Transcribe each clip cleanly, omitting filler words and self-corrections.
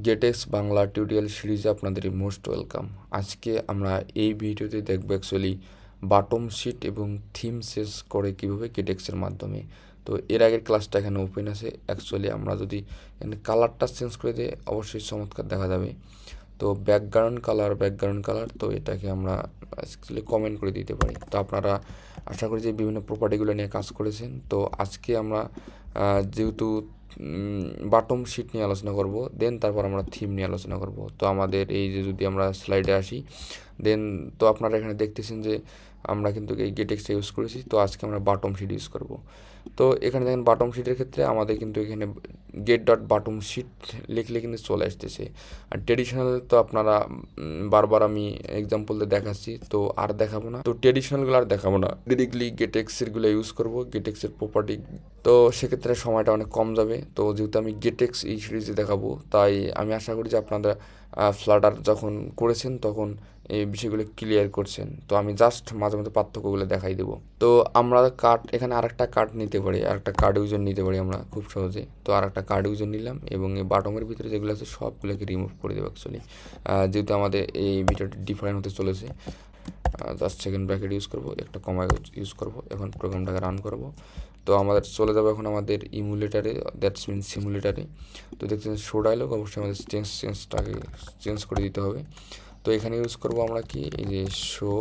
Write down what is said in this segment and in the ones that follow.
গেটেক্স Bangla tutorial সিরিজে আপনাদের most welcome. আজকে আমরা এই ভিডিওতে দেখব অ্যাকচুয়ালি বাটম শিট এবং থিম শেষ করে কীভাবে গেটেক্সের মাধ্যমে। তো এর আগের ক্লাসটা এখানে ওপেন আছে। অ্যাকচুয়ালি আমরা যদি এখানে কালারটা চেঞ্জ করে দিই অবশ্যই চমৎকার দেখা যাবে। তো ব্যাকগ্রাউন্ড কালার তো এটাকে আমরা অ্যাকচুয়ালি কমেন্ট করে দিতে পারি। তো আপনারা আশা করি যে বিভিন্ন প্রপার্টিগুলো নিয়ে কাজ করেছেন। তো আজকে আমরা যেহেতু বাটম শিট নিয়ে আলোচনা করব, দেন তারপর আমরা থিম নিয়ে আলোচনা করব। তো আমাদের এই যে যদি আমরা স্লাইডে আসি, দেন তো আপনারা এখানে দেখতেছেন যে আমরা কিন্তু এই গেটেক্সটা ইউজ করেছি। তো আজকে আমরা বাটম শিট ইউজ করব। তো এখানে দেখেন বাটম শিটের ক্ষেত্রে আমাদের কিন্তু এখানে গেট ডট বাটম শিট লিখলে কিন্তু চলে আসতেছে। আর ট্রেডিশনাল তো আপনারা বারবার আমি এক্সাম্পল দিয়ে দেখাচ্ছি, তো আর দেখাবো না। তো ট্রেডিশনালগুলো আর দেখাবো না, ডিরেক্টলি গেটেক্সেরগুলো ইউজ করবো, গেটেক্সের প্রপার্টি। তো সেক্ষেত্রে সময়টা অনেক কম যাবে। তো যেহেতু আমি গেটেক্স এই সিরিজে দেখাবো, তাই আমি আশা করি যে আপনারা ফ্লাটার যখন করেছেন তখন এই বিষয়গুলো ক্লিয়ার করছেন। তো আমি জাস্ট মাঝে মাঝে পার্থক্যগুলো দেখাই দেবো। তো আমরা কার্ড এখানে আরেকটা কার্ড নিতে পারি, আরেকটা কার্ড ইউজার নিতে পারি আমরা খুব সহজে। তো আরেকটা কার্ড ইউজার নিলাম এবং এই বাটমের ভিতরে যেগুলো আছে সবগুলোকে রিমুভ করে দেবো অ্যাকচুয়ালি, যেহেতু আমাদের এই ভিডিওটা ডিফারেন্ট হতে চলেছে। জাস্ট সেকেন্ড ব্র্যাকেট ইউজ করবো, একটা কমা ইউজ করবো। এখন প্রোগ্রামটাকে রান করবো। তো আমাদের চলে যাবে এখন আমাদের ইমুলেটারে, দ্যাটস মিন সিমুলেটারে। তো দেখছেন শো ডায়লগ, অবশ্যই আমাদের চেঞ্জটাকে চেঞ্জ করে দিতে হবে। তো এখানে ইউজ করবো আমরা কি, এই যে শো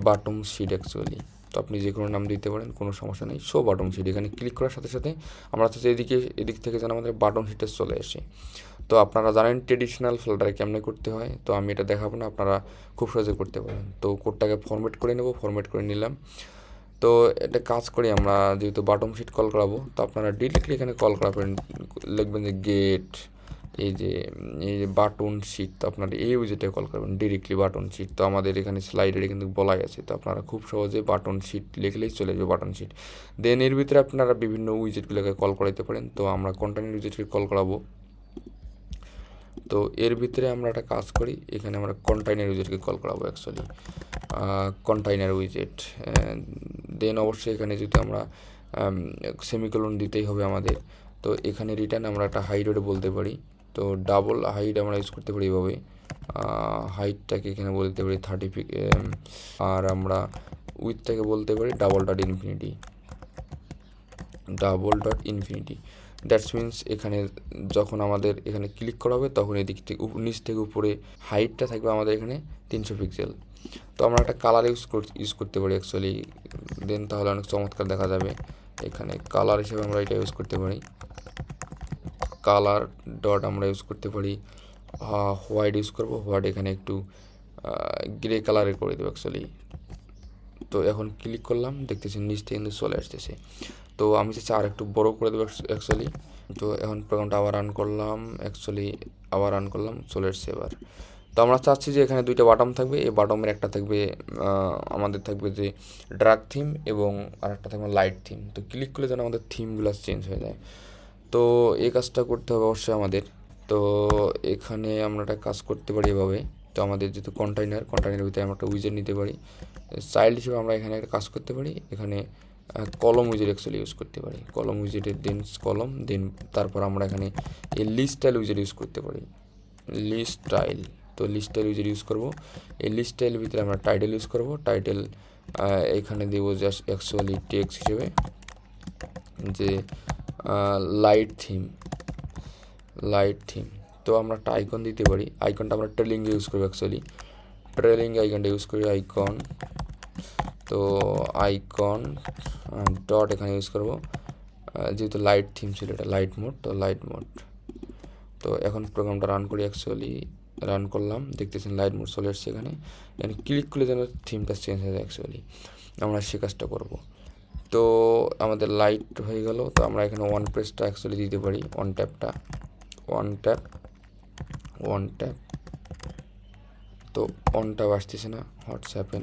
বাটম শিট অ্যাকচুয়ালি। তো আপনি যে কোনো নাম দিতে পারেন, কোনো সমস্যা নেই। শো বাটম শিট এখানে ক্লিক করার সাথে সাথে আমরা হচ্ছে এদিক থেকে যেন আমাদের বাটম শিটে চলে আসে। তো আপনারা জানেন ট্রেডিশনাল ফ্লাটারে কেমনে করতে হয়, তো আমি এটা দেখাবো না, আপনারা খুব সহজে করতে পারেন। তো কোডটাকে ফরম্যাট করে নেব, ফরম্যাট করে নিলাম। তো এটা কাজ করি আমরা, যেহেতু বাটম শিট কল করাবো, তো আপনারা ডিরেক্টলি এখানে কল করাবেন, লিখবেন যে গেট এই যে বাটন শিট। তো আপনারা এই উইজেটে কল করবেন ডিরেক্টলি বাটন শিট। তো আমাদের এখানে স্লাইডারে কিন্তু বলাই আছে, তো আপনারা খুব সহজে বাটন শিট লিখলেই চলে যাবে বাটন শিট। দেন এর ভিতরে আপনারা বিভিন্ন উইজেটগুলোকে কল করাইতে পারেন। তো আমরা কন্টেন্ট উইজেটকে কল করাবো। তো এর ভিতরে আমরা একটা কাজ করি, এখানে আমরা কন্টেইনার উইজেটকে কল করাবো অ্যাকচুয়ালি, কন্টেইনার উইজেট। দেন অবশ্যই এখানে যদি আমরা সেমিকোলন দিতেই হবে আমাদের। তো এখানে রিটার্ন আমরা একটা হাইট বলতে পারি। তো ডাবল হাইট আমরা ইউজ করতে পারি এভাবে, হাইটটাকে এখানে বলতে পারি 30 আর আমরা উইথটাকে বলতে পারি double dot infinity. That's means এখানে যখন আমাদের এখানে ক্লিক করা হবে তখন এদিক থেকে নিচ থেকে উপরে হাইটটা থাকবে আমাদের এখানে 300 পিক্সেল। তো আমরা একটা কালার ইউজ করতে পারি অ্যাকচুয়ালি, দেন তাহলে অনেক চমৎকার দেখা যাবে। এখানে কালার হিসেবে আমরা এটা ইউজ করতে পারি, কালার ডট আমরা ইউজ করতে পারি হোয়াইট ইউজ করবো। হোয়াইট এখানে একটু গ্রে কালারের করে দেবো অ্যাকচুয়ালি। তো এখন ক্লিক করলাম, দেখতেছেন নিচটা কিন্তু চলে আসতেছে। তো আমি চাচ্ছি আর একটু বড় করে দেবো অ্যাকচুয়ালি। তো এখন প্রোগ্রামটা আবার রান করলাম, চলে এসছে এবার। তো আমরা চাচ্ছি যে এখানে দুইটা বাটম থাকবে, এই বাটমের একটা থাকবে আমাদের থাকবে যে ড্রাগ থিম এবং আর একটা থাকবে লাইট থিম। তো ক্লিক করলে যেন আমাদের থিমগুলো চেঞ্জ হয়ে যায়। তো এই কাজটা করতে হবে অবশ্যই আমাদের। তো এখানে আমরা একটা কাজ করতে পারি এভাবে। তো আমাদের যেহেতু কন্টেইনারের ভিতরে আমরা একটা উইজেট নিতে পারি, চাইল্ড হিসেবে আমরা এখানে একটা কাজ করতে পারি, এখানে কলম উইজেট অ্যাকচুয়ালি ইউজ করতে পারি। কলম উইজেটের দেন তারপর আমরা এখানে এই লিস্ট স্টাইল উইজেট ইউজ করতে পারি, লিস্ট স্টাইল। তো লিস্ট স্টাইল উইজেট ইউজ করবো। এই লিস্ট স্টাইলের ভিতরে আমরা টাইটেল ইউজ করবো। টাইটেল এখানে দেবো জাস্ট অ্যাকচুয়ালি টেক্সট হিসেবে যে লাইট থিম। তো আমরা একটা আইকন দিতে পারি, আইকনটা আমরা ট্রেলিং ইউজ করবো অ্যাকচুয়ালি, আইকনটা ইউজ করি আইকন। তো আইকন ডট এখানে ইউজ করবো, যেহেতু লাইট থিম ছিল এটা লাইট মোড, তো লাইট মোড। তো এখন প্রোগ্রামটা রান করি অ্যাকচুয়ালি, রান করলাম, দেখতেছেন লাইট মোড চলে এসছে এখানে ক্লিক করলে যেন থিমটা চেঞ্জ হয়ে যায় অ্যাকচুয়ালি। আমরা সে কাজটা করবো। তো আমাদের লাইট হয়ে গেল। তো আমরা এখানে ওয়ান প্রেসটা অ্যাকচুয়ালি দিতে পারি, ওয়ান ট্যাপ। তো অন ট্যাপ আসতেছে না, হোয়াটসঅ্যাপেন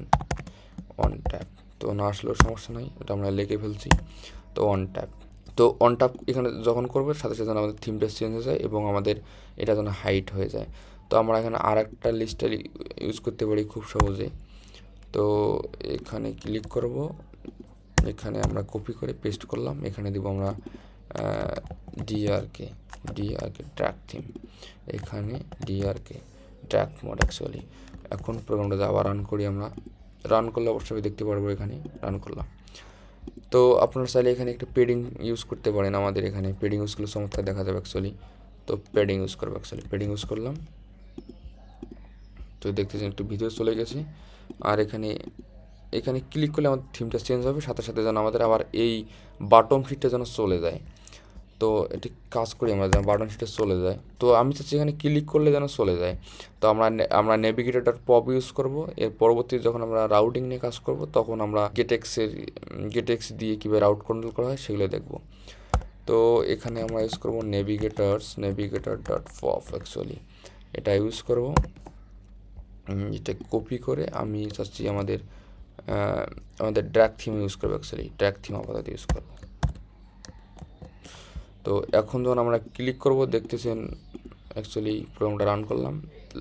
অন ট্যাপ। তো না আসলেও সমস্যা নাই, এটা আমরা লিখে ফেলছি। তো অন ট্যাপ এখানে যখন করবে সাথে সাথে আমাদের থিমটা চেঞ্জ হয়ে যায় এবং আমাদের এটা যেন হাইট হয়ে যায়। তো আমরা এখানে আর একটা লিস্টার ইউজ করতে পারি খুব সহজে। তো এখানে ক্লিক করব, এখানে আমরা কপি করে পেস্ট করলাম, এখানে দিব আমরা ডিআরকে ড্র্যাগ থিম, এখানে ডিআরকে ড্র্যাগ মোড অ্যাকচুয়ালি। এখন প্রোগ্রামটা আবার রান করি আমরা। রান করলে অবশ্যই দেখতে পারবো, এখানে রান করলাম। তো আপনারা চাইলে এখানে একটা পেডিং ইউজ করতে পারেন। আমাদের এখানে পেডিং ইউজ করলে চমৎকার দেখা যাবে অ্যাকচুয়ালি। তো পেডিং ইউজ করবো অ্যাকচুয়ালি, পেডিং ইউজ করলাম। তো দেখতেছেন একটু ভিতরে চলে গেছে। আর এখানে ক্লিক করলে আমাদের থিমটা চেঞ্জ হবে, সাথে সাথে যেন আমাদের আবার এই বাটম শিটটা যেন চলে যায়। তো এটি কাজ করি আমরা যেন বাটন শিটে চলে যায়। তো আমি চাচ্ছি এখানে ক্লিক করলে যেন চলে যায়। তো আমরা নেভিগেটর পপ ইউজ করব। এর পরবর্তীতে যখন আমরা রাউটিং নিয়ে কাজ করব, তখন আমরা গেটেক্স দিয়ে কীভাবে রাউট কন্ট্রোল করা হয় সেগুলো দেখব। তো এখানে আমরা ইউজ করব নেভিগেটর ডট পপ অ্যাকচুয়ালি, এটা ইউজ করব। এটা কপি করে আমি চাচ্ছি আমাদের ড্র্যাগ থিম ইউজ করবো অ্যাকচুয়ালি, ড্র্যাগ থিম আপাতত ইউজ করবো। তো এখন যখন আমরা ক্লিক করব, দেখতেছেন অ্যাকচুয়ালি প্রোগ্রামটা রান করলাম,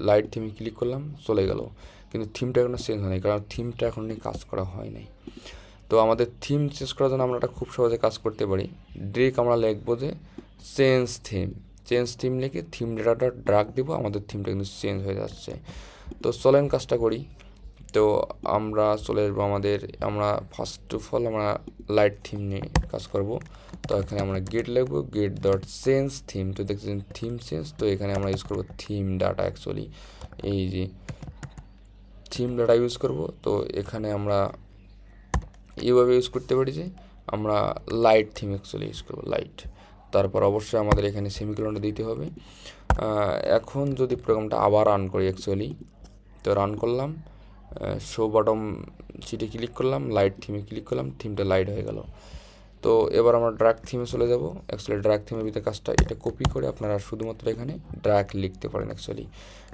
লাইট থিমে ক্লিক করলাম, চলে গেল। কিন্তু থিমটা এখনো চেঞ্জ হয়নি, কারণ থিমটা এখন কাজ করা হয় নাই। তো আমাদের থিম চেঞ্জ করার জন্য আমরা এটা খুব সহজে কাজ করতে পারি। ডিরেক্ট আমরা লিখবো যে চেঞ্জ থিম লিখে থিম ডেটাটা ড্র্যাগ দেবো, আমাদের থিমটা কিন্তু চেঞ্জ হয়ে যাচ্ছে। তো চলেন কাজটা করি। তো আমরা চলে আসবো আমরা ফার্স্ট অফ অল আমরা লাইট থিম নিয়ে কাজ করব। তো এখানে আমরা গেট লিখবো, গেট ডট চেঞ্জ থিম। তো দেখতেছেন থিম চেঞ্জ। তো এখানে আমরা ইউজ করবো থিম ডাটা অ্যাকচুয়ালি, এই যে থিম ডাটা ইউজ করব। তো এখানে আমরা এইভাবে ইউজ করতে পারি যে আমরা লাইট থিম অ্যাকচুয়ালি ইউজ করবো, লাইট। তারপর অবশ্যই আমাদের এখানে সেমিকোলনটা দিতে হবে। এখন যদি প্রোগ্রামটা আবার রান করি অ্যাকচুয়ালি, তো রান করলাম, শো বটম শিটে ক্লিক করলাম, লাইট থিমে ক্লিক করলাম, থিমটা লাইট হয়ে গেল। তো এবার আমরা ড্র্যাগ থিমে চলে যাব। অ্যাকচুয়ালি ড্র্যাগ থিমের ভিতরে কাজটা, এটা কপি করে আপনারা শুধুমাত্র এখানে ড্র্যাগ লিখতে পারেন অ্যাকচুয়ালি,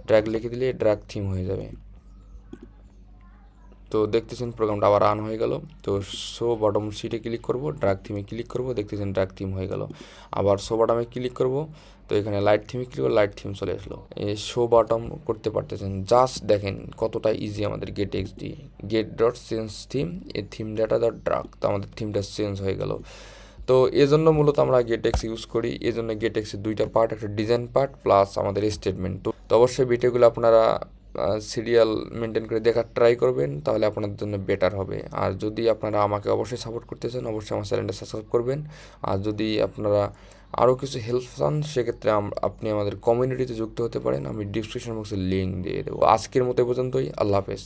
ড্র্যাগ লিখে দিলে ড্র্যাগ থিম হয়ে যাবে। তো দেখতেছেন প্রোগ্রামটা আবার রান হয়ে গেল। তো শো বটম শিটে ক্লিক করব, ড্র্যাগ থিমে ক্লিক করব, দেখতেছেন ড্র্যাগ থিম হয়ে গেল। আবার শো বটমে ক্লিক করব, তো এখানে লাইট থিমে ক্লিক করে লাইট থিম চলে আসলো। এই শো বটম করতে পারতেছেন, জাস্ট দেখেন কতটা ইজি আমাদের গেট ডট চেঞ্জ থিম, এই থিম ডাটা ডট ড্র্যাগ। তো আমাদের থিমটা চেঞ্জ হয়ে গেল। তো এজন্য মূলত আমরা গেটেক্স ইউজ করি। এজন্য গেটেক্সের দুইটা পার্ট, একটা ডিজাইন পার্ট প্লাস আমাদের স্টেটমেন্ট। তো অবশ্যই ভিডিওগুলো আপনারা সিরিয়াল মেনটেন করে দেখার ট্রাই করবেন, তাহলে আপনাদের জন্য বেটার হবে। আর যদি আপনারা আমাকে অবশ্যই সাপোর্ট করতে চান, অবশ্যই আমার চ্যানেলটা সাবস্ক্রাইব করবেন। আর যদি আপনারা আরও কিছু হেল্প চান, সেক্ষেত্রে আপনি আমাদের কমিউনিটিতে যুক্ত হতে পারেন। আমি ডিসক্রিপশন বক্সে লিঙ্ক দিয়ে দেবো। আজকের মতো পর্যন্তই, আল্লাহ হাফেজ।